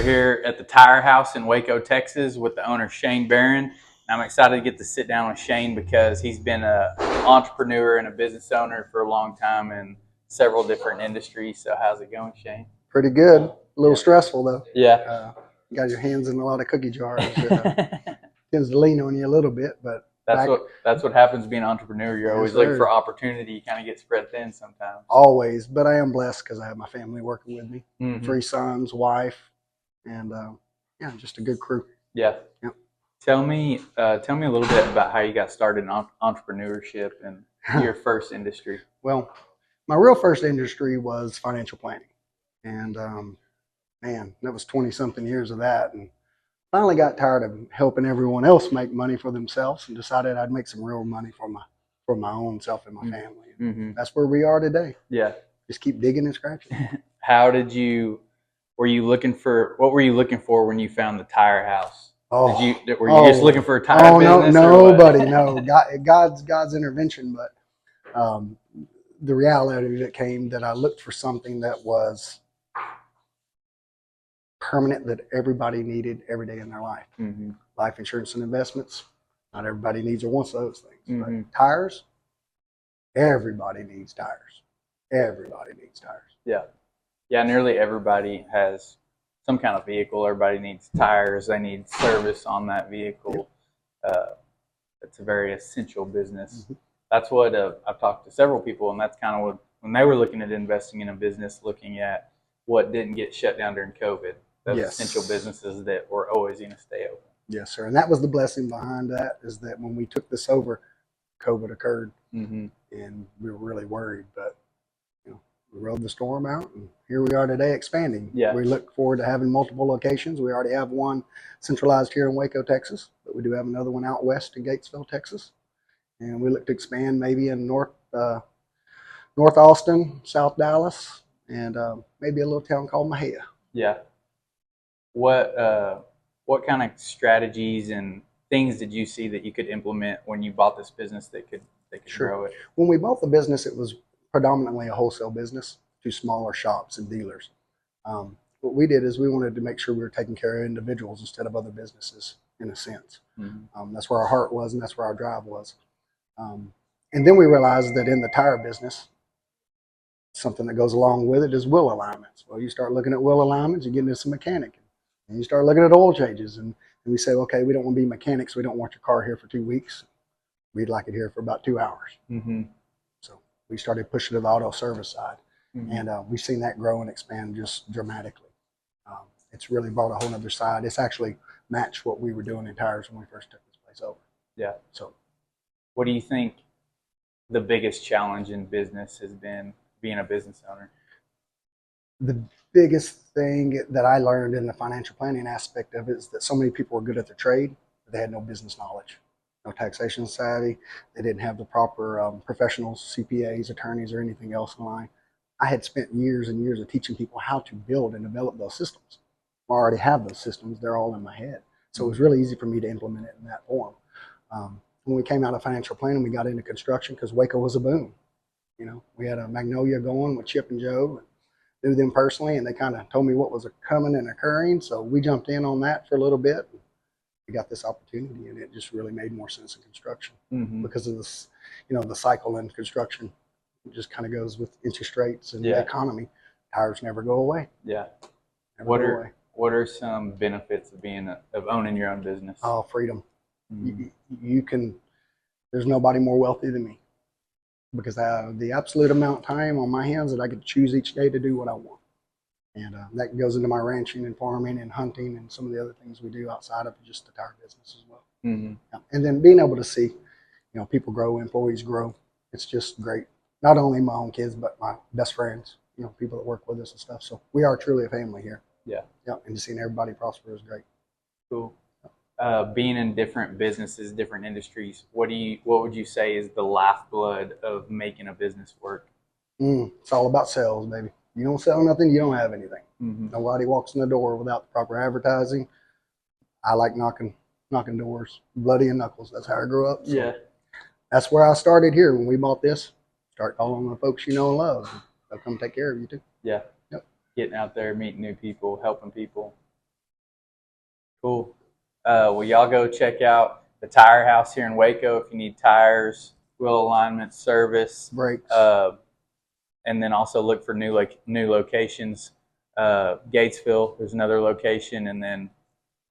We're here at the Tire House in Waco, Texas with the owner Shane Barron. And I'm excited to get to sit down with Shane because he's been an entrepreneur and a business owner for a long time in several different industries. So how's it going, Shane? Pretty good. A little stressful though. Yeah. You got your hands in a lot of cookie jars. Tends to lean on you a little bit, but that's what happens being an entrepreneur. You're always looking for opportunity. You kind of get spread thin sometimes. Always, but I am blessed because I have my family working with me. Mm-hmm. 3 sons, wife, and yeah, just a good crew. Yeah. Yep. Tell me a little bit about how you got started in entrepreneurship and your first industry. Well, my real first industry was financial planning, and man, that was 20-something years of that, and finally got tired of helping everyone else make money for themselves, and decided I'd make some real money for my own self and my family. Mm-hmm. That's where we are today. Yeah, just keep digging and scratching. What were you looking for when you found the Tire House? Were you just looking for a tire business? Nobody, no. God's intervention, but the reality of it came that I looked for something that was permanent, that everybody needed every day in their life. Mm-hmm. Life insurance and investments, not everybody needs or wants those things. Mm-hmm. But tires, everybody needs tires. Everybody needs tires. Yeah. Yeah, nearly everybody has some kind of vehicle. Everybody needs tires. They need service on that vehicle. Yep. It's a very essential business. Mm-hmm. That's what I've talked to several people, and that's kind of what, when they were looking at investing in a business, looking at what didn't get shut down during COVID, those essential businesses that were always going to stay open. Yes, sir. And that was the blessing behind that, is that when we took this over, COVID occurred, mm-hmm. and we were really worried, but we rode the storm out, and here we are today expanding. Yeah. We look forward to having multiple locations. We already have one centralized here in Waco, Texas, but we do have another one out west in Gatesville, Texas. And we look to expand maybe in North Austin, South Dallas, and maybe a little town called Mejia. Yeah. What kind of strategies and things did you see that you could implement when you bought this business that could grow it? When we bought the business, it was predominantly a wholesale business to smaller shops and dealers. What we did is we wanted to make sure we were taking care of individuals instead of other businesses, in a sense. Mm-hmm. That's where our heart was, and that's where our drive was. And then we realized that in the tire business, something that goes along with it is wheel alignments. Well, you start looking at wheel alignments, you get into some mechanic, and you start looking at oil changes, and we say, okay, we don't want to be mechanics. We don't want your car here for 2 weeks. We'd like it here for about 2 hours. Mm-hmm. We started pushing to the auto service side, mm-hmm. and we've seen that grow and expand just dramatically. It's really brought a whole other side. It's actually matched what we were doing in tires when we first took this place over. Yeah. So, what do you think the biggest challenge in business has been, being a business owner? The biggest thing that I learned in the financial planning aspect of it is that so many people were good at their trade, but they had no business knowledge. No taxation savvy. They didn't have the proper professionals, CPAs, attorneys, or anything else in line. I had spent years and years of teaching people how to build and develop those systems. I already have those systems. They're all in my head. So it was really easy for me to implement it in that form. When we came out of financial planning, we got into construction because Waco was a boom. We had a Magnolia going with Chip and Joe. Knew them personally, and they kind of told me what was coming and occurring. So we jumped in on that for a little bit. We got this opportunity, and it just really made more sense in construction, mm-hmm. because of this, the cycle in construction. It just kind of goes with interest rates and the economy. Tires never go away. Yeah. What are some benefits of owning your own business? Oh, freedom. Mm-hmm. You can. There's nobody more wealthy than me, because I have the absolute amount of time on my hands that I could choose each day to do what I want. And that goes into my ranching and farming and hunting and some of the other things we do outside of just the tire business as well. Mm-hmm. And then being able to see, people grow, employees grow. It's just great. Not only my own kids, but my best friends, people that work with us and stuff. So we are truly a family here. Yeah. Yeah. And just seeing everybody prosper is great. Cool. Being in different businesses, different industries, what would you say is the lifeblood of making a business work? It's all about sales, baby. You don't sell nothing, you don't have anything. Mm-hmm. Nobody walks in the door without the proper advertising. I like knocking doors, bloody and knuckles. That's how I grew up. So yeah. That's where I started here when we bought this. Start calling the folks you know and love. They'll come take care of you too. Yeah. Yep. Getting out there, meeting new people, helping people. Cool. Well, y'all go check out the Tire House here in Waco if you need tires, wheel alignment, service, Brakes. and then also look for new locations. Gatesville, there's another location, and then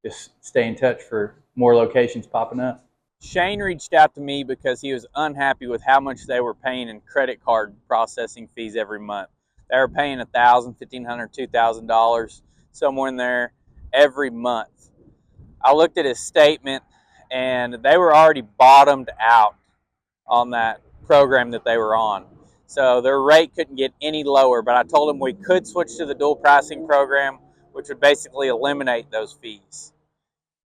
just stay in touch for more locations popping up. Shane reached out to me because he was unhappy with how much they were paying in credit card processing fees every month. They were paying $1,000, $1,500, $2,000, somewhere in there every month. I looked at his statement, and they were already bottomed out on that program that they were on. So their rate couldn't get any lower, but I told him we could switch to the dual pricing program, which would basically eliminate those fees.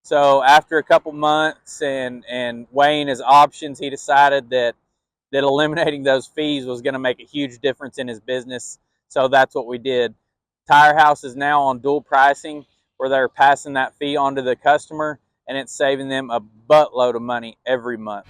So after a couple months and weighing his options, he decided that eliminating those fees was going to make a huge difference in his business. So that's what we did. Tire House is now on dual pricing, where they're passing that fee on to the customer, and it's saving them a buttload of money every month.